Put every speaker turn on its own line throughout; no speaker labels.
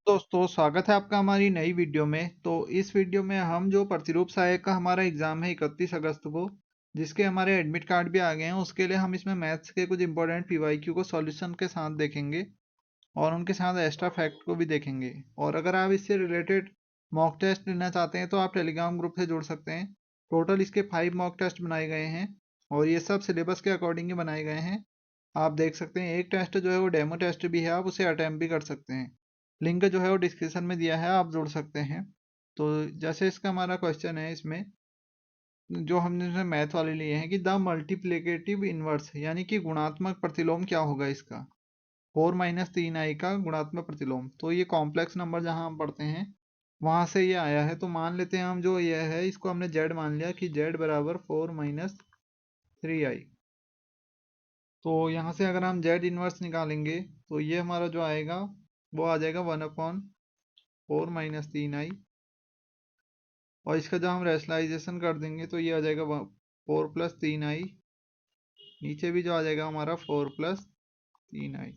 दोस्तों स्वागत है आपका हमारी नई वीडियो में। तो इस वीडियो में हम जो प्रतिरूप सहायक का हमारा एग्जाम है 31 अगस्त को, जिसके हमारे एडमिट कार्ड भी आ गए हैं, उसके लिए हम इसमें मैथ्स के कुछ इंपॉर्टेंट पीवाईक्यू को सॉल्यूशन के साथ देखेंगे और उनके साथ एक्स्ट्रा फैक्ट को भी देखेंगे। और अगर आप इससे रिलेटेड मॉक टेस्ट लेना चाहते हैं तो आप टेलीग्राम ग्रुप से जुड़ सकते हैं। टोटल इसके 5 मॉक टेस्ट बनाए गए हैं और ये सब सिलेबस के अकॉर्डिंग ही बनाए गए हैं। आप देख सकते हैं एक टेस्ट जो है वो डेमो टेस्ट भी है, आप उसे अटैम्प्ट भी कर सकते हैं। लिंक जो है वो डिस्क्रिप्शन में दिया है, आप जुड़ सकते हैं। तो जैसे इसका हमारा क्वेश्चन है, इसमें जो हमने इसमें मैथ वाले लिए हैं कि द मल्टीप्लिकेटिव इनवर्स यानी कि गुणात्मक प्रतिलोम क्या होगा इसका, 4 - 3i का गुणात्मक प्रतिलोम। तो ये कॉम्प्लेक्स नंबर जहां हम पढ़ते हैं वहां से ये आया है। तो मान लेते हैं हम जो ये है इसको हमने जेड मान लिया कि जेड बराबर 4 - 3i। तो यहाँ से अगर हम जेड इनवर्स निकालेंगे तो ये हमारा जो आएगा वो आ जाएगा 1/4 - 3i। और इसका जब हम रेशनलाइजेशन कर देंगे तो ये आ जाएगा 4 + 3i। नीचे भी जो आ जाएगा हमारा 4 + 3i।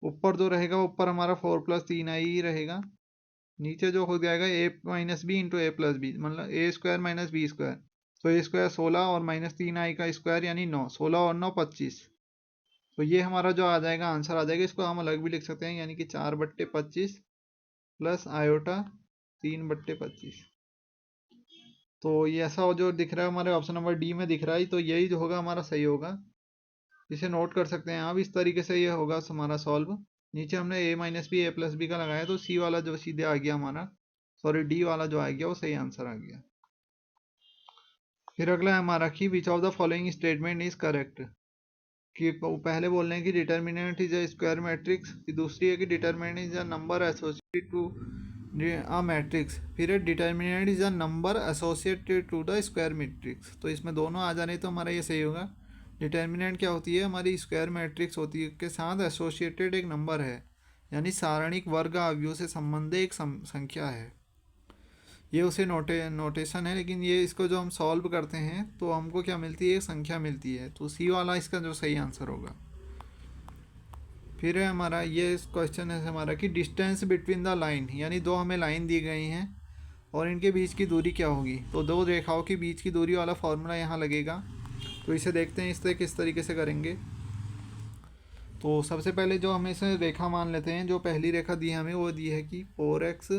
ऊपर जो रहेगा ऊपर हमारा 4 + 3i ही रहेगा। नीचे जो हो जाएगा a - b × a + b, मतलब a² - b²। तो a² 16 और -3i का स्क्वायर यानी 9। 16 और 9 25। तो ये हमारा जो आ जाएगा आंसर आ जाएगा। इसको हम अलग भी लिख सकते हैं यानी कि 4/25 प्लस आयोटा 3/25। तो ये ऐसा जो दिख रहा है हमारे ऑप्शन नंबर डी में दिख रहा है, तो यही जो होगा हमारा सही होगा। इसे नोट कर सकते हैं आप, इस तरीके से ये होगा हमारा सॉल्व। नीचे हमने a - b a + b का लगाया तो सी वाला जो सीधे आ गया हमारा, सॉरी डी वाला जो आ गया वो सही आंसर आ गया। फिर अगला है हमारा कि which of the following statement is correct. कि पहले बोल रहे हैं कि determinant is a square matrix, दूसरी है कि determinant is a number associated to a matrix, फिर determinant is a number associated to the square matrix. तो इसमें दोनों आ जा रहे तो हमारा ये सही होगा। डिटर्मिनेंट क्या होती है, हमारी स्क्वायर मैट्रिक्स होती है के साथ एसोसिएटेड एक नंबर है, यानी सारणिक वर्ग अवयव से संबंधित एक संख्या है। ये उसे नोटेशन है, लेकिन ये इसको जो हम सॉल्व करते हैं तो हमको क्या मिलती है, एक संख्या मिलती है। तो सी वाला इसका जो सही आंसर होगा। फिर है हमारा ये क्वेश्चन है हमारा कि डिस्टेंस बिटवीन द लाइन, यानी दो हमें लाइन दी गई हैं और इनके बीच की दूरी क्या होगी। तो दो रेखाओं के बीच की दूरी वाला फॉर्मूला यहाँ लगेगा। तो इसे देखते हैं इसे किस तरीके से करेंगे। तो सबसे पहले जो हमें इसे रेखा मान लेते हैं, जो पहली रेखा दी है हमें वो दी है कि 4x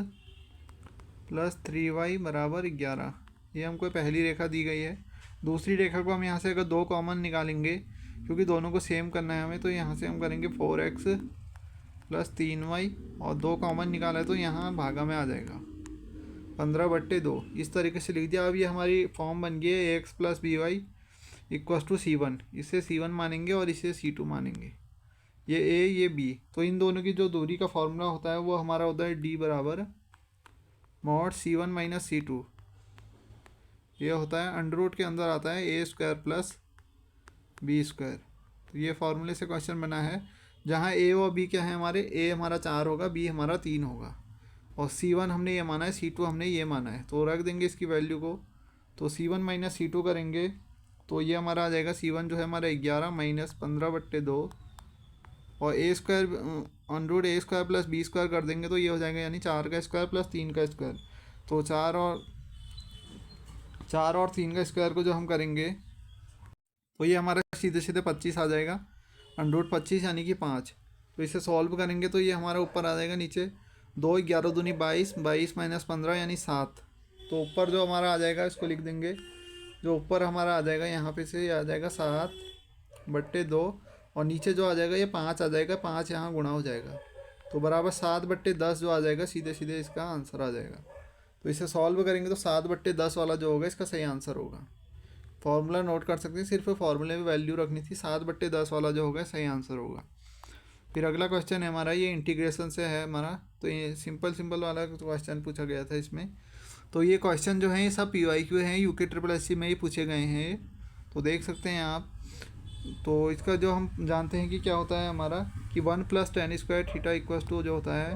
+ 3y = 11। ये हमको पहली रेखा दी गई है। दूसरी रेखा को हम यहाँ से अगर दो कॉमन निकालेंगे, क्योंकि दोनों को सेम करना है हमें, तो यहाँ से हम करेंगे 4x + 3y और दो कॉमन निकाला है तो यहाँ भागा में आ जाएगा 15/2। इस तरीके से लिख दिया। अब ये हमारी फॉर्म बन गई है ax + by = c1। इसे c1 मानेंगे और इसे c2 मानेंगे, ये a ये b। तो इन दोनों की जो दूरी का फॉर्मूला होता है वो हमारा होता है d बराबर mod c1 - c2। ये होता है अंडर के अंदर आता है a² + b²। तो ये फॉर्मूले से क्वेश्चन बना है, जहाँ a और b क्या है हमारे, a हमारा 4 होगा, b हमारा 3 होगा और c1 हमने ये माना है, c2 हमने ये माना है। तो रख देंगे इसकी वैल्यू को। तो c1 - c2 करेंगे तो ये हमारा आ जाएगा c1 जो है हमारा 11 - 15/2 और a² √a² + b² कर देंगे तो ये हो जाएगा यानी 4 का स्क्वायर + 3 का स्क्वायर। तो 4 और 3 का स्क्वायर को जो हम करेंगे तो ये हमारा सीधे सीधे 25 आ जाएगा। √25 यानी कि 5। तो इसे सॉल्व करेंगे तो ये हमारा ऊपर आ जाएगा नीचे 2 11 दूनी 22, 22 - 15 यानी 7। तो ऊपर जो हमारा आ जाएगा इसको लिख देंगे। जो ऊपर हमारा आ जाएगा यहाँ पे से आ जाएगा 7/2 और नीचे जो आ जाएगा ये 5 आ जाएगा, 5 यहाँ गुणा हो जाएगा तो बराबर 7/10 जो आ जाएगा, सीधे सीधे इसका आंसर आ जाएगा। तो इसे सॉल्व करेंगे तो 7/10 वाला जो होगा इसका सही आंसर होगा। फॉर्मूला नोट कर सकते हैं, सिर्फ फॉर्मूले में वैल्यू रखनी थी। 7/10 वाला जो होगा सही आंसर होगा। फिर अगला क्वेश्चन है हमारा, ये इंटीग्रेशन से है हमारा। तो ये सिंपल वाला क्वेश्चन पूछा गया था इसमें। तो ये क्वेश्चन जो है ये सब PYQ हैं, UKSSC में ही पूछे गए हैं। तो देख सकते हैं आप। तो इसका जो हम जानते हैं कि क्या होता है हमारा कि 1 + tan² थीटा = जो होता है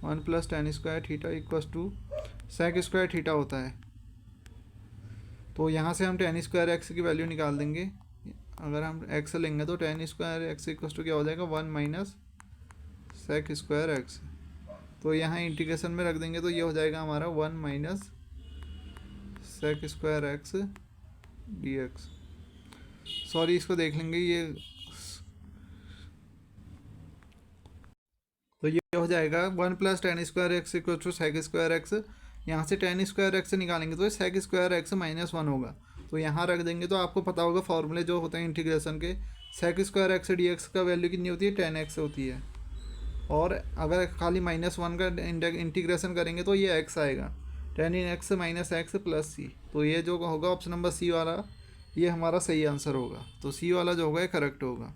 1 + tan² थीटा = sec² थीटा होता है। तो यहाँ से हम tan² x की वैल्यू निकाल देंगे। अगर हम x लेंगे तो tan² x = क्या हो जाएगा 1 - सेक स्क्वायर एक्स। तो यहाँ इंटीग्रेशन में रख देंगे तो ये हो जाएगा हमारा 1 minus sec square x d x. Sorry, इसको देख लेंगे ये। तो ये हो जाएगा 1 plus tan square x equal to sec square x. यहाँ से टेन स्क्वायर एक्स निकालेंगे तो सेक स्क्वायर एक्स माइनस 1 होगा। तो यहाँ रख देंगे तो आपको पता होगा फॉर्मूले जो होते हैं इंटीग्रेशन के, sec square x d x का वैल्यू कितनी होती है, 10x होती है। और अगर खाली -1 का इंटीग्रेशन करेंगे तो ये x आएगा, 10x माइनस एक्स प्लस सी। तो ये जो होगा ऑप्शन नंबर सी वाला, ये हमारा सही आंसर होगा। तो सी वाला जो होगा ये करेक्ट होगा।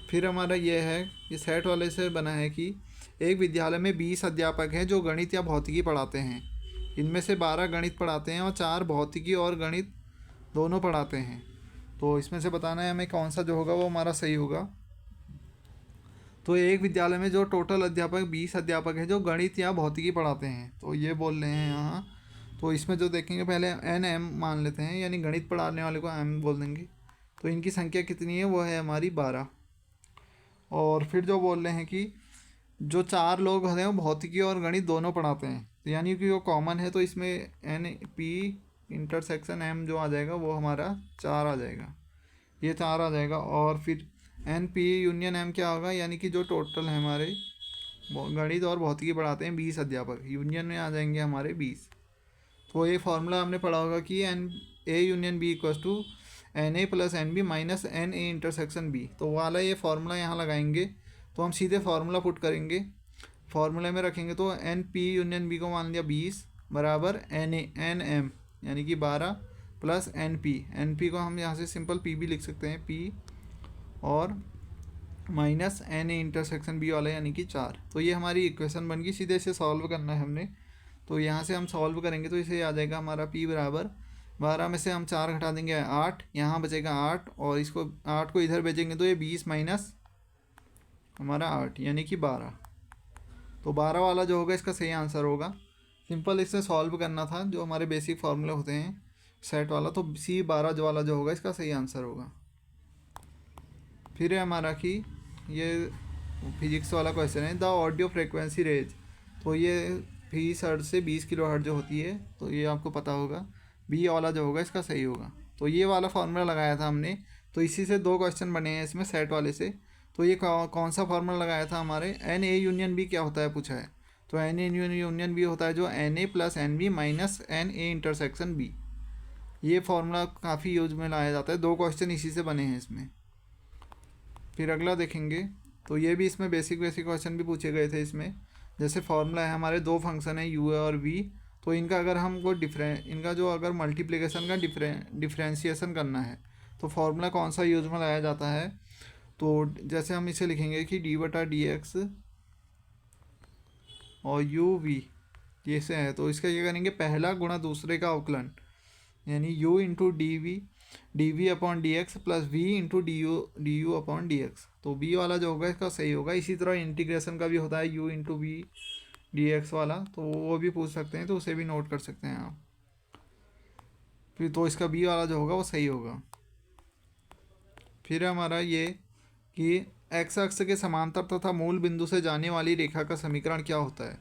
फिर हमारा ये है, ये सेट वाले से बना है कि एक विद्यालय में 20 अध्यापक हैं जो गणित या भौतिकी पढ़ाते हैं। इनमें से 12 गणित पढ़ाते हैं और 4 भौतिकी और गणित दोनों पढ़ाते हैं। तो इसमें से बताना है हमें कौन सा जो होगा वो हमारा सही होगा। तो एक विद्यालय में जो टोटल अध्यापक 20 अध्यापक हैं जो गणित या भौतिकी पढ़ाते हैं, तो ये बोल रहे हैं यहाँ। तो इसमें जो देखेंगे पहले NM मान लेते हैं, यानी गणित पढ़ाने वाले को M बोल देंगे। तो इनकी संख्या कितनी है, वो है हमारी 12। और फिर जो बोल रहे हैं कि जो 4 लोग हैं वो भौतिकी और गणित दोनों पढ़ाते हैं, तो यानी कि वो कॉमन है। तो इसमें NP इंटरसेक्शन M जो आ जाएगा वो हमारा 4 आ जाएगा, ये 4 आ जाएगा। और फिर NP यूनियन M क्या होगा, यानी कि जो टोटल है हमारे गणित और भौतिकी पढ़ाते हैं 20 अध्यापक, यूनियन में आ जाएंगे हमारे 20। तो ये फॉर्मूला हमने पढ़ा होगा कि A union B equals to NA plus NB minus NA intersection B। तो वाला ये फार्मूला यहाँ लगाएंगे तो हम सीधे फार्मूला पुट करेंगे, फार्मूले में रखेंगे। तो NP यूनियन B को मान लिया 20 बराबर NM यानी कि 12 प्लस NP को हम यहाँ से सिंपल P भी लिख सकते हैं, P और माइनस NA इंटरसेक्शन B वाला यानी कि 4। तो ये हमारी इक्वेशन बन गई, सीधे इसे सॉल्व करना है हमने। तो यहाँ से हम सॉल्व करेंगे तो इसे आ जाएगा हमारा P बराबर 12 में से हम 4 घटा देंगे 8, यहाँ बचेगा 8 और इसको 8 को इधर भेजेंगे तो ये 20 माइनस हमारा 8 यानी कि 12। तो 12 वाला जो होगा इसका सही आंसर होगा। सिंपल इसे सॉल्व करना था, जो हमारे बेसिक फार्मूले होते हैं सेट वाला। तो C12 जो वाला जो होगा इसका सही आंसर होगा। फिर है हमारा कि ये फिजिक्स वाला क्वेश्चन है, द ऑडियो फ्रिक्वेंसी रेंज। तो ये 20 हर्ट्ज से 20 किलो हर्ट्ज जो होती है, तो ये आपको पता होगा। बी वाला जो होगा इसका सही होगा। तो ये वाला फार्मूला लगाया था हमने, तो इसी से 2 क्वेश्चन बने हैं इसमें सेट वाले से। तो ये कौन सा फार्मूला लगाया था हमारे, NA यूनियन B क्या होता है पूछा है। तो NA यूनियन B होता है जो NA plus NB minus NA intersection B। ये फार्मूला काफ़ी यूज में लाया जाता है, 2 क्वेश्चन इसी से बने हैं इसमें। फिर अगला देखेंगे, तो ये भी इसमें बेसिक क्वेश्चन भी पूछे गए थे इसमें। जैसे फार्मूला है हमारे 2 फंक्शन है U और V, तो इनका अगर हमको इनका जो अगर मल्टीप्लिकेशन का डिफ्रेंशिएशन करना है तो फार्मूला कौन सा यूज में लाया जाता है। तो जैसे हम इसे लिखेंगे कि d/dx और UV जैसे है, तो इसका ये करेंगे पहला गुणा दूसरे का अवकलन, यानी U into dV upon dx plus V into du upon dx। तो B वाला जो होगा इसका सही होगा। इसी तरह इंटीग्रेशन का भी होता है U इंटू V dx वाला, तो वो भी पूछ सकते हैं, तो उसे भी नोट कर सकते हैं आप। फिर तो इसका B वाला जो होगा वो सही होगा। फिर हमारा ये कि x अक्ष के समांतर तथा मूल बिंदु से जाने वाली रेखा का समीकरण क्या होता है।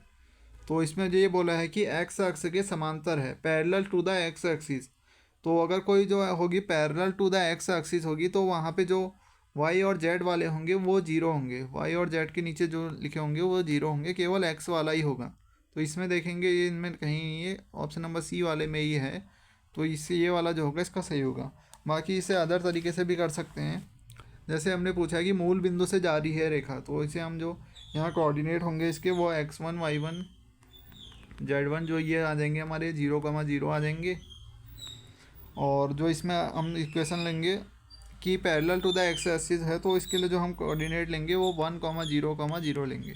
तो इसमें जो ये बोला है कि x अक्ष के समांतर है, parallel to the x axis. तो अगर कोई जो होगी parallel to the x axis होगी तो वहाँ पे जो y और z वाले होंगे वो 0 होंगे, y और z के नीचे जो लिखे होंगे वो 0 होंगे, केवल x वाला ही होगा। तो इसमें देखेंगे ये इनमें कहीं ये ऑप्शन नंबर C वाले में ही है, तो इससे ये वाला जो होगा इसका सही होगा। बाकी इसे अदर तरीके से भी कर सकते हैं, जैसे हमने पूछा है कि मूल बिंदु से जा रही है रेखा, तो इसे हम जो यहाँ कोऑर्डिनेट होंगे इसके वो x1 y1 z1 जो ये आ जाएंगे हमारे 0,0 आ जाएंगे। और जो इसमें हम इक्वेशन लेंगे कि parallel to the x axis है, तो इसके लिए जो हम कोऑर्डिनेट लेंगे वो 1,0,0 लेंगे।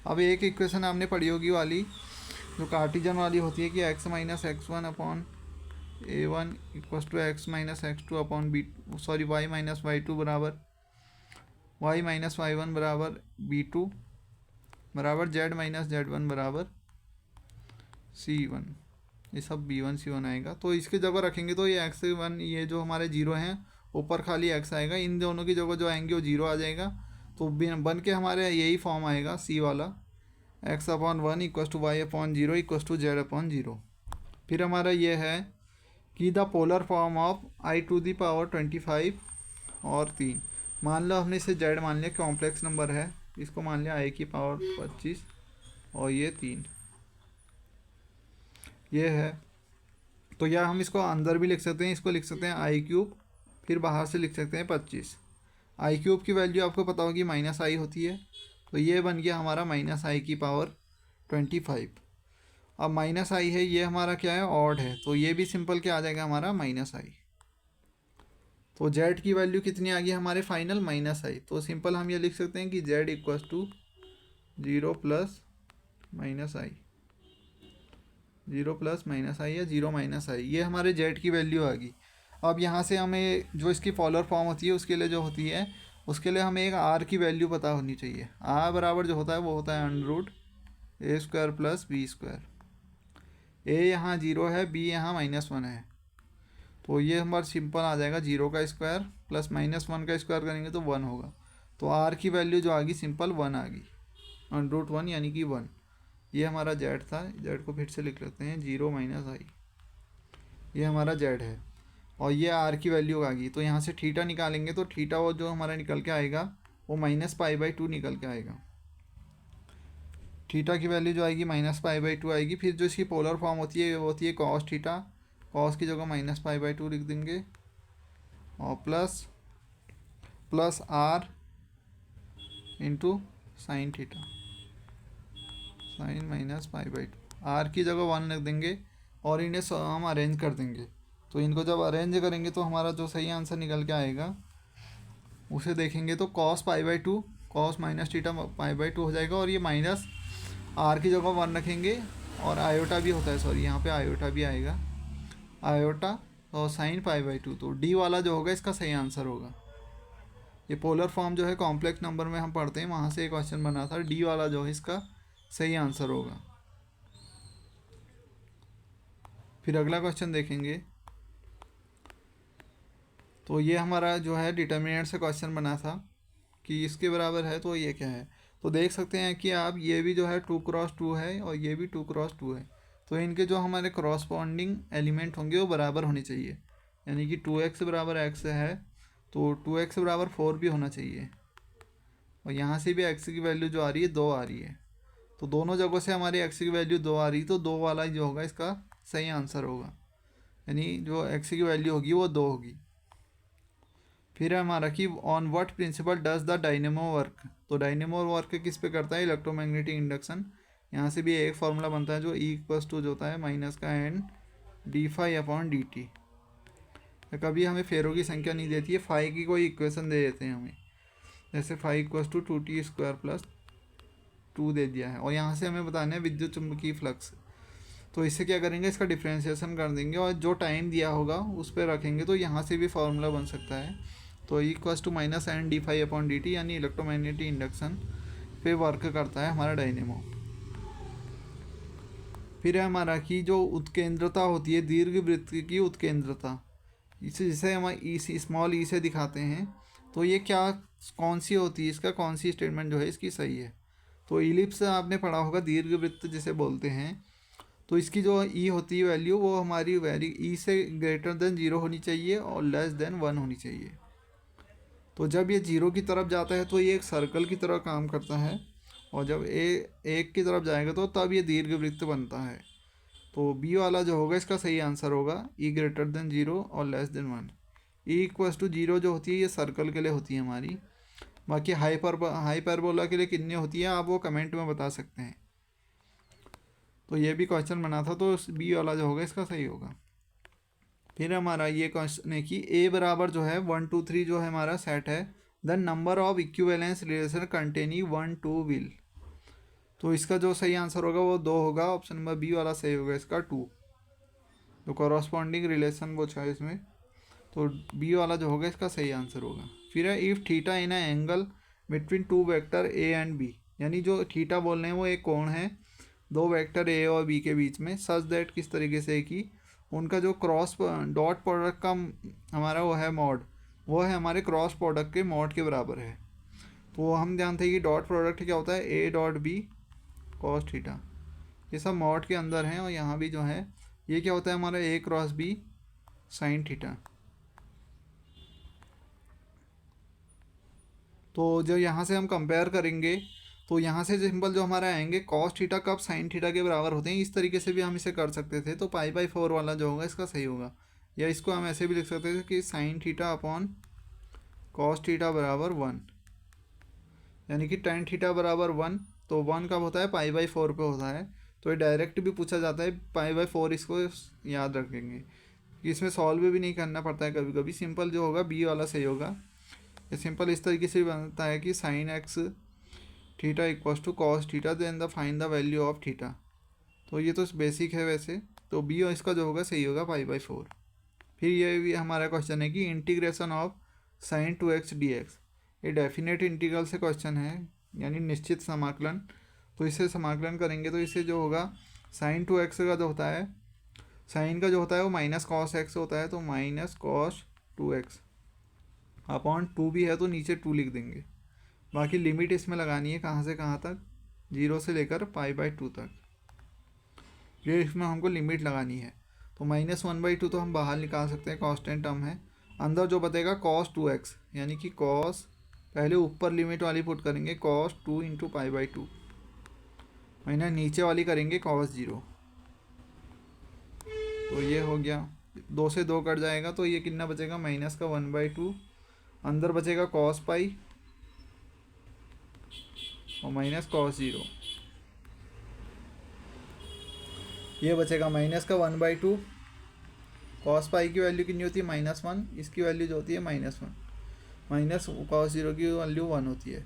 अब एक इक्वेशन आपने पढ़ी होगी वाली जो कार्टिजन वाली होती है कि x minus x1 upon a1 equals to x minus x2 upon y minus y2 बराबर y माइनस y1 बराबर b2 बराबर z माइनस z1 बराबर c1। ये सब b1 c1 आएगा। तो इसकी जगह रखेंगे तो ये x1 ये जो हमारे 0 हैं ऊपर खाली x आएगा, इन दोनों की जगह जो आएंगे वो 0 आ जाएगा। तो बन के हमारे यही फॉर्म आएगा सी वाला, x/1 equals to y/0 equals to z/0। फिर हमारा ये है कि the polar form of i⁻25 और 3। मान लो हमने इसे z मान लिया, कॉम्प्लेक्स नंबर है, इसको मान लिया i⁻25 और ये 3, ये है। तो या हम इसको अंदर भी लिख सकते हैं, इसको लिख सकते हैं i³, फिर बाहर से लिख सकते हैं 25। i³ की वैल्यू आपको पता होगी -i होती है, तो ये बन गया हमारा -i⁻25। अब -i है, ये हमारा क्या है, ऑड है, तो ये भी सिंपल क्या आ जाएगा हमारा -i। तो z की वैल्यू कितनी आ गई हमारे फाइनल -i। तो सिंपल हम ये लिख सकते हैं कि z equals to 0 plus -i, 0 plus -i या 0 -i, ये हमारे z की वैल्यू आ गई। अब यहाँ से हमें जो इसकी पोलर फॉर्म होती है उसके लिए जो होती है, उसके लिए हमें एक r की वैल्यू पता होनी चाहिए। r बराबर जो होता है वो होता है √a² प्लस b²। a यहाँ 0 है, b यहाँ -1 है, तो ये हमारा सिंपल आ जाएगा 0 का स्क्वायर प्लस -1 का स्क्वायर करेंगे तो 1 होगा। तो r की वैल्यू जो आ गई सिंपल 1 आ गई, √1 यानी कि 1। ये हमारा z था, z को फिर से लिख लेते हैं 0 -i, ये हमारा z है। और ये r की वैल्यू आ गई, तो यहाँ से थीटा निकालेंगे तो थीटा वो जो हमारा निकल के आएगा वो -π/2 निकल के आएगा। थीटा की वैल्यू जो आएगी -π/2 आएगी। फिर जो इसकी पोलर फॉर्म होती है वो होती है cos थीटा, cos की जगह -π/2 लिख देंगे, और plus r into sine theta, sine -π/2, r की जगह 1 लिख देंगे और इन्हें हम अरेंज कर देंगे। तो इनको जब अरेंज करेंगे तो हमारा जो सही आंसर निकल के आएगा उसे देखेंगे तो cos π/2, cos -θ π/2 हो जाएगा, और ये माइनस r की जगह 1 रखेंगे, और आयोटा भी होता है, सॉरी यहाँ पे आयोटा भी आएगा, आयोटा और साइन π/2, तो डी वाला जो होगा इसका सही आंसर होगा। ये पोलर फॉर्म जो है कॉम्प्लेक्स नंबर में हम पढ़ते हैं, वहाँ से एक क्वेश्चन बना था, डी वाला जो है इसका सही आंसर होगा। फिर अगला क्वेश्चन देखेंगे, तो ये हमारा जो है डिटर्मिनेंट से क्वेश्चन बना था कि इसके बराबर है, तो ये क्या है। तो देख सकते हैं कि आप ये भी जो है 2×2 है और ये भी 2×2 है, तो इनके जो हमारे क्रॉसपॉन्डिंग एलिमेंट होंगे वो बराबर होने चाहिए। यानी कि 2x बराबर x है तो 2x बराबर 4 भी होना चाहिए, और यहाँ से भी x की वैल्यू जो आ रही है 2 आ रही है, तो दोनों जगहों से हमारी x की वैल्यू 2 आ रही, तो 2 वाला जो होगा इसका सही आंसर होगा, यानी जो x की वैल्यू होगी वो 2 होगी। फिर है हमारा कि on what principle does the dynamo work. तो डायनेमो वर्क किस पे करता है, इलेक्ट्रोमैग्नेटिक इंडक्शन। यहाँ से भी एक फार्मूला बनता है जो E= जो होता है -n dφ/dt। कभी हमें फेरों की संख्या नहीं देती है, फाई की कोई इक्वेशन दे देते हैं हमें, जैसे φ = 2t² + 2 दे दिया है, और यहाँ से हमें बताना है विद्युत चुंबकीय फ्लक्स। तो इससे क्या करेंगे, इसका डिफ्रेंशिएशन कर देंगे और जो टाइम दिया होगा उस पर रखेंगे, तो यहाँ से भी फार्मूला बन सकता है। तो E= -n dφ/dt, यानी इलेक्ट्रोमैग्नेटिक इंडक्शन पे वर्क करता है हमारा डायनेमो। फिर है हमारा कि जो उत्केंद्रता होती है दीर्घवृत्त की उत्केंद्रता, जिसे हम स्मॉल ई से दिखाते हैं, तो ये क्या कौन सी होती है, इसका कौन सी स्टेटमेंट जो है इसकी सही है। तो इलिप्स आपने पढ़ा होगा, दीर्घवृत्त जिसे बोलते हैं, तो इसकी जो ई होती है वैल्यू वो हमारी ई से ग्रेटर देन 0 होनी चाहिए और लेस देन 1 होनी चाहिए। तो जब ये 0 की तरफ जाता है तो ये एक सर्कल की तरह काम करता है, और जब एक की तरफ जाएगा तो तब ये दीर्घवृत्त बनता है। तो बी वाला जो होगा इसका सही आंसर होगा E > 0 और लेस देन 1। E = 0 जो होती है ये सर्कल के लिए होती है हमारी, बाकी हाइपरबोला के लिए कितनी होती है आप वो कमेंट में बता सकते हैं। तो ये भी क्वेश्चन बना था, तो बी वाला जो होगा इसका सही होगा। फिर हमारा ये क्वेश्चन है कि ए बराबर जो है 1 2 3 जो है हमारा सेट है, the number of equivalence relation containing 1 2 will. तो इसका जो सही आंसर होगा वो 2 होगा, ऑप्शन नंबर बी वाला सही होगा इसका 2, जो कॉरस्पॉन्डिंग रिलेशन वो है इसमें, तो बी वाला जो होगा इसका सही आंसर होगा। फिर है if theta in a angle between 2 vector a and b, यानी जो थीटा बोल रहे हैं वो एक कोण है 2 वेक्टर ए और बी के बीच में, सच दैट किस तरीके से कि उनका जो क्रॉस डॉट प्रोडक्ट का हमारा वो है मॉड, वो है हमारे क्रॉस प्रोडक्ट के मॉड के बराबर है। तो हम जानते हैं कि डॉट प्रोडक्ट क्या होता है, a dot b cos theta. ये सब मॉड के अंदर हैं, और यहाँ भी जो है ये क्या होता है हमारा ए क्रॉस बी साइन थीटा। तो जब यहाँ से हम कंपेयर करेंगे तो यहाँ से सिंपल जो हमारा आएंगे कॉस थीटा कब साइन थीटा के बराबर होते हैं, इस तरीके से भी हम इसे कर सकते थे। तो पाई बाई 4 वाला जो होगा इसका सही होगा, या इसको हम ऐसे भी लिख सकते थे कि sine theta upon cos theta बराबर 1, यानी कि टेन थीटा बराबर 1। तो 1 कब होता है, पाई बाई 4 पे होता है। तो ये डायरेक्ट भी पूछा जाता है, पाई बाई 4 इसको याद रखेंगे कि इसमें सॉल्व भी नहीं करना पड़ता है कभी कभी। सिंपल जो होगा बी वाला सही होगा। ये सिंपल इस तरीके से बनता है कि sine x theta equals to cos theta then the find the value of theta. तो ये तो बेसिक है वैसे। तो बी और इसका जो होगा सही होगा पाई बाई 4। फिर ये भी हमारा क्वेश्चन है कि integration of sine 2x dx, ये डेफिनेट इंटीग्रल से क्वेश्चन है, यानी निश्चित समाकलन। तो इसे समाकलन करेंगे तो इसे जो होगा साइन 2x का जो होता है, साइन का जो होता है वो माइनस कॉस एक्स होता है, तो माइनस कॉस 2x अपॉन 2 भी है तो नीचे 2 लिख देंगे। बाकी लिमिट इसमें लगानी है कहाँ से कहाँ तक, 0 से लेकर पाई बाई 2 तक, ये इसमें हमको लिमिट लगानी है। तो -1/2 तो हम बाहर निकाल सकते हैं, कांस्टेंट टर्म है। अंदर जो बतेगा cos 2x, यानी कि cos, पहले ऊपर लिमिट वाली पुट करेंगे cos 2 into pi by 2, minus नीचे वाली करेंगे cos 0। तो ये हो गया, 2 से 2 कट जाएगा तो ये कितना बचेगा, माइनस का 1/2। अंदर बचेगा cos पाई और माइनस cos 0, ये बचेगा माइनस का 1/2। कॉस पाई की वैल्यू कितनी होती है, -1, इसकी वैल्यू जो होती है -1, माइनस कॉस 0 की वैल्यू 1 होती है।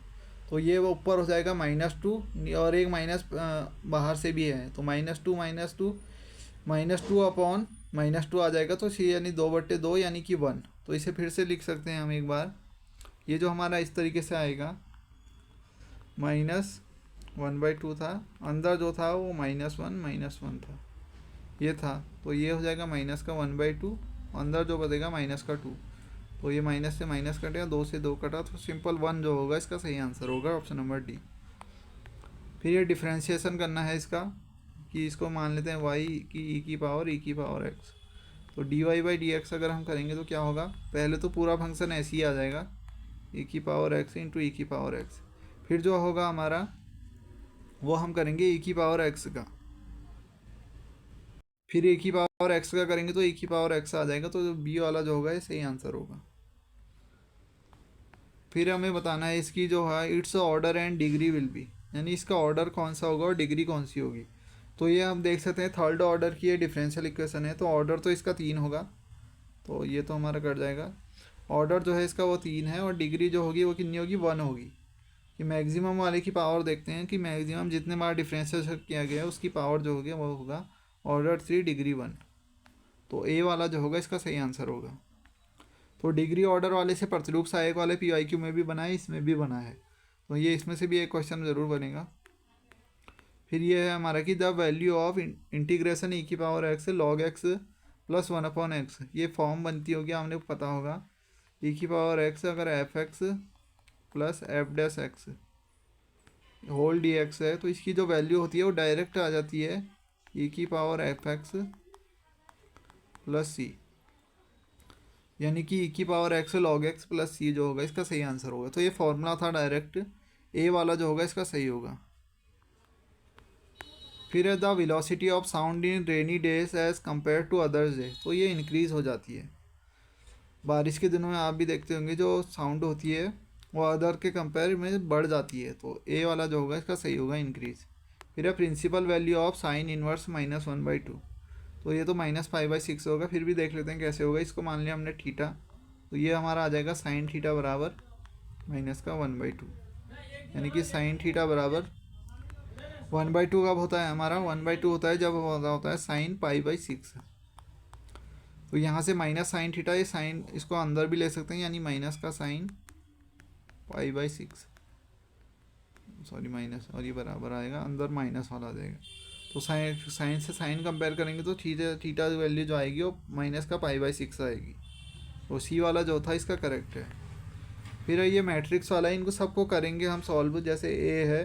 तो ये वो ऊपर हो जाएगा -2, और एक माइनस बाहर से भी है, तो -2 अपॉन -2 आ जाएगा, तो सी यानी 2/2 यानी कि 1। तो इसे फिर से लिख सकते हैं हम एक बार, ये जो हमारा इस तरीके से आएगा, -1/2 था, अंदर जो था वो -1 था, ये था। तो ये हो जाएगा माइनस का 1/2, अंदर जो बचेगा माइनस का 2। तो ये माइनस से माइनस कटेगा, 2 से 2 कटा, तो सिंपल 1 जो होगा इसका सही आंसर होगा ऑप्शन नंबर डी। फिर ये डिफ्रेंशिएशन करना है इसका, कि इसको मान लेते हैं y की e की पावर x। तो dy/dx अगर हम करेंगे तो क्या होगा, पहले तो पूरा फंक्शन ऐसे ही आ जाएगा, e की पावर x इंटू e की पावर x। फिर जो होगा हमारा वो हम करेंगे e की पावर x का, फिर e की पावर x का करेंगे तो e की पावर x आ जाएगा। तो बी वाला जो होगा ये सही आंसर होगा। फिर हमें बताना है इसकी जो है it's order and degree will be, यानी इसका ऑर्डर कौन सा होगा और डिग्री कौन सी होगी। तो ये हम देख सकते हैं थर्ड ऑर्डर की ये डिफरेंशियल इक्वेशन है, तो ऑर्डर तो इसका 3 होगा, तो ये तो हमारा कट जाएगा। ऑर्डर जो है इसका वो 3 है, और डिग्री जो होगी वो कितनी होगी, 1 होगी। कि मैक्सिमम वाले की पावर देखते हैं कि मैक्सिमम जितने बार डिफरेंशियल किया गया है उसकी पावर जो होगी वो होगा ऑर्डर 3 डिग्री 1। तो ए वाला जो होगा इसका सही आंसर होगा। तो डिग्री ऑर्डर वाले से प्रतिरूप सहायक वाले PYQ में भी बना है, इसमें भी बना है, तो ये इसमें से भी एक क्वेश्चन ज़रूर बनेगा। फिर ये है हमारा कि the value of integration e की power x log x plus 1/x, ये फॉर्म बनती होगी, हमने पता होगा e की पावर x अगर f(x) plus f'(x) whole dx है, तो इसकी जो वैल्यू होती है वो डायरेक्ट आ जाती है e की पावर f(x) प्लस c, यानी कि e की power x log x plus c जो होगा इसका सही आंसर होगा। तो ये फॉर्मूला था डायरेक्ट, ए वाला जो होगा इसका सही होगा। फिर है the velocity of sound in rainy days as compare to others day, तो ये इंक्रीज़ हो जाती है। बारिश के दिनों में आप भी देखते होंगे जो साउंड होती है वो अदर के कंपेयर में बढ़ जाती है, तो ए वाला जो होगा इसका सही होगा इंक्रीज़। फिर है principal value of sine inverse -1/2, तो ये तो -5/6 होगा। फिर भी देख लेते हैं कैसे होगा, इसको मान लिया हमने थीटा, तो ये हमारा आ जाएगा साइन थीटा बराबर -1/2, यानी कि साइन थीटा बराबर 1/2 कब होता है हमारा, 1/2 होता है जब होता है साइन π/6। तो यहाँ से माइनस साइन थीटा, ये साइन इसको अंदर भी ले सकते हैं, यानी माइनस का साइन π/6, सॉरी माइनस, और ये बराबर आएगा अंदर माइनस वाला आ जाएगा। तो साइन से साइन कंपेयर करेंगे तो थीटा वैल्यू जो आएगी वो माइनस का π/6 आएगी। तो सी वाला जो था इसका करेक्ट है। फिर ये मैट्रिक्स वाला है, इनको सबको करेंगे हम सॉल्व। जैसे ए है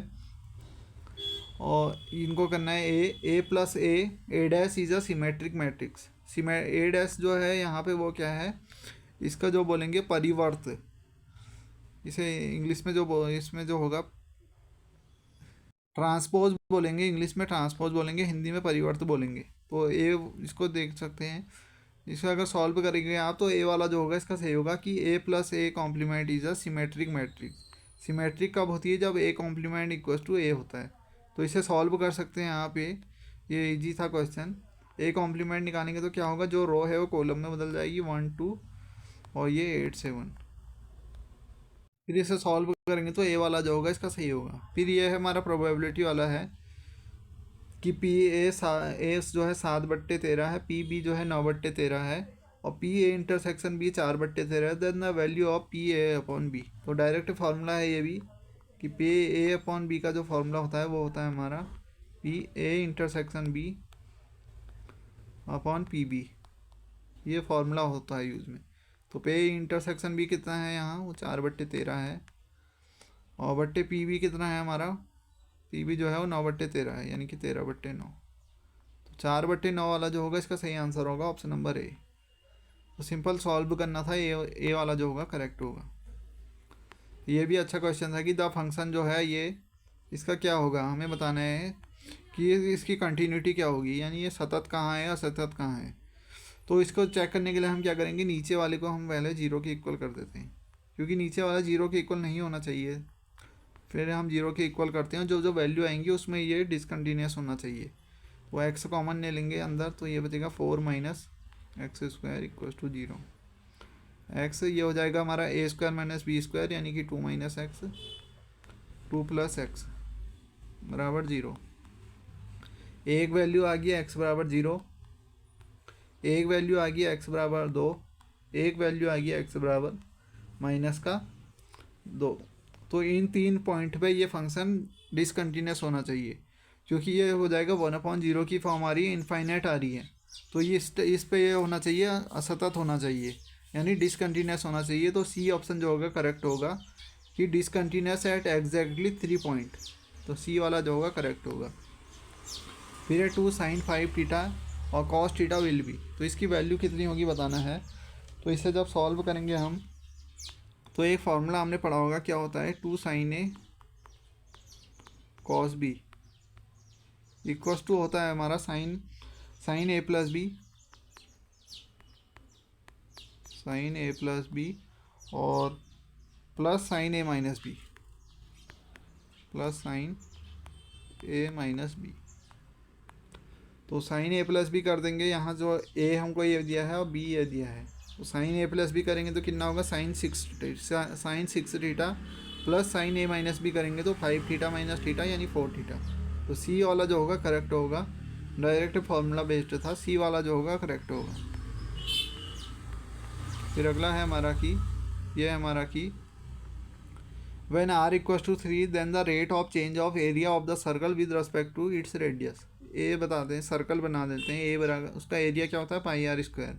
और इनको करना है a plus a dash is a symmetric matrix. A dash जो है यहाँ पे वो क्या है, इसका जो बोलेंगे परिवर्त, इसे इंग्लिश में जो इसमें जो होगा ट्रांसपोज बोलेंगे, इंग्लिश में ट्रांसपोज बोलेंगे, हिंदी में परिवर्त बोलेंगे। तो ए इसको देख सकते हैं, इसको अगर सॉल्व करेंगे आप तो ए वाला जो होगा इसका सही होगा कि a plus a complement is a symmetric matrix. Symmetric कब होती है, जब a complement equal to a होता है। तो इसे सॉल्व कर सकते हैं आप। ये इजी था क्वेश्चन। ए कॉम्प्लीमेंट निकालेंगे तो क्या होगा, जो रो है वो कॉलम में बदल जाएगी 1 2 और ये 8 7। फिर इसे सॉल्व करेंगे तो ए वाला जो होगा इसका सही होगा। फिर ये है हमारा प्रोबेबिलिटी वाला है कि पी ए जो है 7/13 है, पी बी जो है 9/13 है, और पी ए इंटरसेक्शन बी 4/13 है। Then the value of P A upon B. तो डायरेक्ट फार्मूला है ये भी कि पी ए अपॉन बी का जो फार्मूला होता है वो होता है हमारा P A intersection B upon P B. ये फार्मूला होता है यूज़ में। तो पे इंटरसेक्शन बी कितना है यहाँ, वो 4/13 है, और बट्टे पी बी कितना है हमारा, पी बी जो है वो 9/13 है, यानी कि 13/9। तो 4/9 वाला जो होगा इसका सही आंसर होगा ऑप्शन नंबर ए। तो सिंपल सॉल्व करना था, ए वाला जो होगा करेक्ट होगा। ये भी अच्छा क्वेश्चन था कि द फंक्शन जो है ये इसका क्या होगा, हमें बताना है कि इसकी कंटिन्यूटी क्या होगी, यानी ये सतत कहाँ है, असतत कहाँ है। तो इसको चेक करने के लिए हम क्या करेंगे, नीचे वाले को हम पहले जीरो के इक्वल कर देते हैं, क्योंकि नीचे वाला जीरो के इक्वल नहीं होना चाहिए। फिर हम जीरो के इक्वल करते हैं, जो जो वैल्यू आएंगी उसमें ये डिसकंटिन्यूस होना चाहिए। वो एक्स कॉमन ले लेंगे अंदर, तो ये बचेगा 4 minus x square equal to 0। X ये हो जाएगा हमारा a square minus b square, यानी कि 2 माइनस एक्स 2 प्लस एक्स बराबर 0। एक वैल्यू आ गई एक्स बराबर 0, एक वैल्यू आ गई एक्स बराबर 2, एक वैल्यू आ गई एक्स बराबर माइनस का 2। तो इन 3 पॉइंट पे ये फंक्शन डिसकंटिन्यूस होना चाहिए, क्योंकि ये हो जाएगा 1/0 की फॉर्म आ रही है, इनफाइनाइट आ रही है। तो ये इस पे ये होना चाहिए, असतत होना चाहिए, यानी डिसकंटिन्यूस होना चाहिए। तो सी ऑप्शन जो होगा करेक्ट होगा कि डिसकंटिन्यूस एट एग्जैक्टली 3 पॉइंट। तो सी वाला जो होगा करेक्ट होगा। फिर है 2 sin 5 थीटा और cos थीटा विल बी। तो इसकी वैल्यू कितनी होगी बताना है। तो इसे जब सॉल्व करेंगे हम तो एक फार्मूला हमने पढ़ा होगा, क्या होता है 2 sin a cos b equals to होता है हमारा sine a plus b, sine a plus b और plus sine a minus b, plus sine a minus b. तो साइन ए प्लस बी कर देंगे, यहाँ जो ए हमको ये दिया है और बी ये दिया है। तो साइन ए प्लस बी करेंगे तो कितना होगा, sign 6 theta plus sine a minus B करेंगे तो 5 थीटा माइनस थीटा यानी 4 थीटा। तो सी वाला जो होगा करेक्ट होगा, डायरेक्ट फार्मूला बेस्ड था, सी वाला जो होगा करेक्ट होगा। फिर अगला है हमारा की, ये है हमारा की when r equals to 3 then the rate of change of area of the circle with respect to its radius. ए बताते हैं, सर्कल बना देते हैं, ए बराबर उसका एरिया क्या होता है पाई आर स्क्वायर।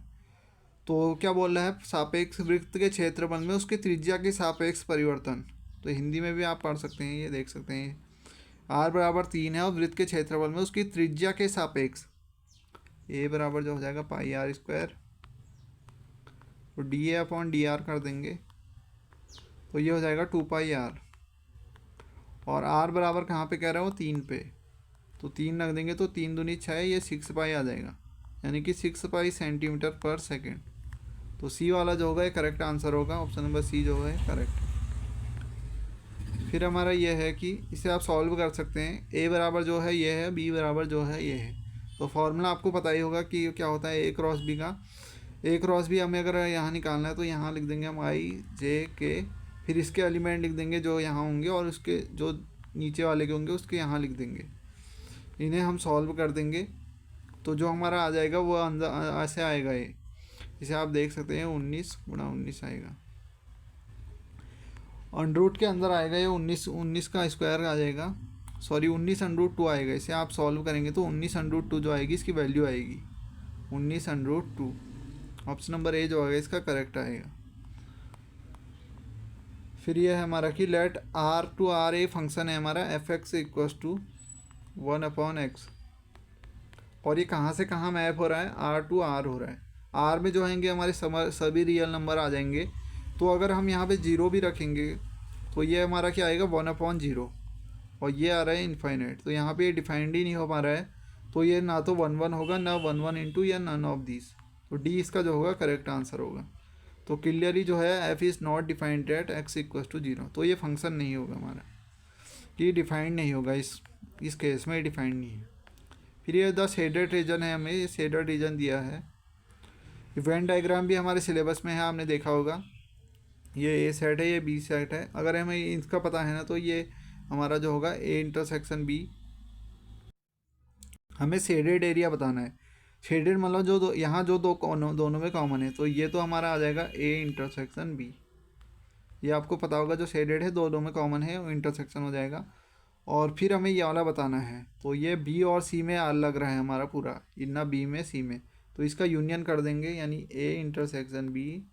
तो क्या बोल रहा है, सापेक्ष वृत्त के क्षेत्रफल में उसकी त्रिज्या के सापेक्ष परिवर्तन। तो हिंदी में भी आप पढ़ सकते हैं, ये देख सकते हैं आर बराबर 3 है और वृत्त के क्षेत्रफल में उसकी त्रिज्या के सापेक्ष ए बराबर जो हो जाएगा पाई आर स्क्वायर, तो D A upon D R कर देंगे तो ये हो जाएगा 2 पाई आर। और आर बराबर कहाँ पे कह रहा हूँ 3 पे, तो 3 रख देंगे तो 3 दूनी 6, ये 6 पाई आ जाएगा, यानी कि 6 पाई सेंटीमीटर पर सेकेंड। तो सी वाला जो होगा ये करेक्ट आंसर होगा, ऑप्शन नंबर सी जो है करेक्ट। फिर हमारा ये है कि इसे आप सॉल्व कर सकते हैं, ए बराबर जो है ये है, बी बराबर जो है ये है। तो फॉर्मूला आपको पता ही होगा कि क्या होता है ए क्रॉस बी का। ए क्रॉस बी हमें अगर यहाँ निकालना है तो यहाँ लिख देंगे हम आई जे के, फिर इसके एलिमेंट लिख देंगे जो यहाँ होंगे और उसके जो नीचे वाले के होंगे उसके यहाँ लिख देंगे। इन्हें हम सॉल्व कर देंगे तो जो हमारा आ जाएगा वो अंदर ऐसे आएगा, ये इसे आप देख सकते हैं 19 × 19 आएगा। अंडरूट के अंदर आएगा ये 19 का स्क्वायर आ जाएगा, सॉरी 19√2 आएगा। इसे आप सॉल्व करेंगे तो 19√2 जो आएगी इसकी वैल्यू आएगी 19√2। ऑप्शन नंबर ए जो आएगा इसका करेक्ट आएगा। फिर ये है हमारा कि let R to R a function है हमारा F x equals to 1/x। और ये कहाँ से कहाँ मैप हो रहा है, आर टू आर हो रहा है। आर में जो आएंगे हमारे सभी रियल नंबर आ जाएंगे। तो अगर हम यहाँ पे जीरो भी रखेंगे तो ये हमारा क्या आएगा 1/0। और ये आ रहा है इनफाइनाइट, तो यहाँ पे ये डिफाइंड ही नहीं हो पा रहा है। तो ये ना तो 1/1 होगा, ना 1/1 इंटू, या नन ऑफ दिस। तो डी इसका जो होगा करेक्ट आंसर होगा। तो क्लियरली जो है f is not defined at x equal to 0। तो ये फंक्शन नहीं होगा हमारा, ये डिफाइंड नहीं होगा, इस केस में डिफाइंड नहीं है। फिर ये द शेडेड रीजन है, हमें ये शेडेड रीजन दिया है। इवेंट डायग्राम भी हमारे सिलेबस में है, आपने देखा होगा। ये ए सेट है, ये बी सेट है। अगर हमें इसका पता है ना तो ये हमारा जो होगा ए इंटरसेक्शन बी। हमें शेडेड एरिया बताना है। शेडेड मतलब जो यहाँ जो दोनों में कॉमन है, तो ये तो हमारा आ जाएगा ए इंटरसेक्शन बी। ये आपको पता होगा, जो शेडेड है दोनों में कॉमन है, वो इंटरसेक्शन हो जाएगा। और फिर हमें ये वाला बताना है, तो ये बी और सी में लग रहा है हमारा पूरा, इतना बी में सी में। तो इसका यूनियन कर देंगे, यानी ए इंटरसेक्शन बी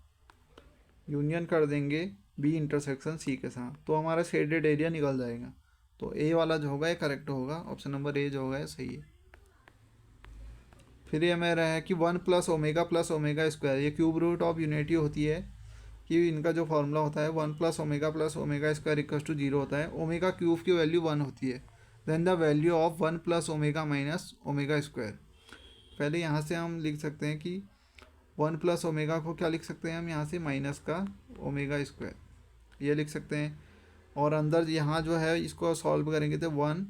यूनियन कर देंगे बी इंटरसेक्शन सी के साथ, तो हमारा शेडेड एरिया निकल जाएगा। तो ए वाला जो होगा ये करेक्ट होगा, ऑप्शन नंबर ए जो होगा ये सही है। फिर ये मेरा है कि 1 + ओमेगा स्क्वायर, ये क्यूब रूट ऑफ यूनिटी होती है कि इनका जो फॉर्मूला होता है 1 + ओमेगा स्क्वायर इक्वल टू 0 होता है। ओमेगा क्यूब की वैल्यू 1 होती है। Then the value of 1 + omega minus omega square. पहले यहाँ से हम लिख सकते हैं कि 1 + ओमेगा को क्या लिख सकते हैं हम यहाँ से, माइनस का ओमेगा स्क्वायर, ये लिख सकते हैं। और अंदर यहाँ जो है इसको सॉल्व करेंगे तो 1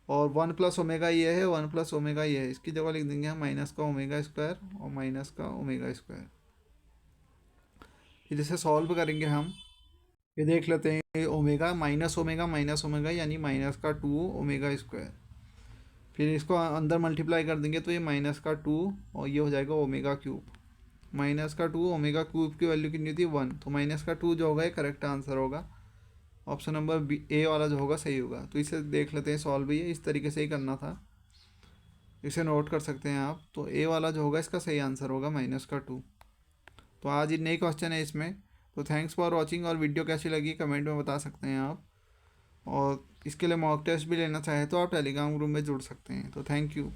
और 1 + ओमेगा ये है, 1 + ओमेगा ये है, इसकी जगह लिख देंगे हम माइनस का ओमेगा स्क्वायर और माइनस का ओमेगा स्क्वायर। फिर इसे सॉल्व करेंगे हम, ये देख लेते हैं ओमेगा माइनस ओमेगा यानी माइनस का 2 ओमेगा स्क्वायर। फिर इसको अंदर मल्टीप्लाई कर देंगे तो ये माइनस का 2 और ये हो जाएगा ओमेगा क्यूब। माइनस का 2 ओमेगा क्यूब की वैल्यू कितनी थी 1, तो माइनस का 2 जो होगा ये करेक्ट आंसर होगा। ऑप्शन नंबर बी ए वाला जो होगा सही होगा। तो इसे देख लेते हैं सॉल्व, भी है इस तरीके से ही करना था, इसे नोट कर सकते हैं आप। तो ए वाला जो होगा इसका सही आंसर होगा माइनस का 2। तो आज ये नई क्वेश्चन है इसमें। तो थैंक्स फॉर वॉचिंग, और वीडियो कैसी लगी कमेंट में बता सकते हैं आप। और इसके लिए मॉक टेस्ट भी लेना चाहे तो आप टेलीग्राम ग्रुप में जुड़ सकते हैं। तो थैंक यू।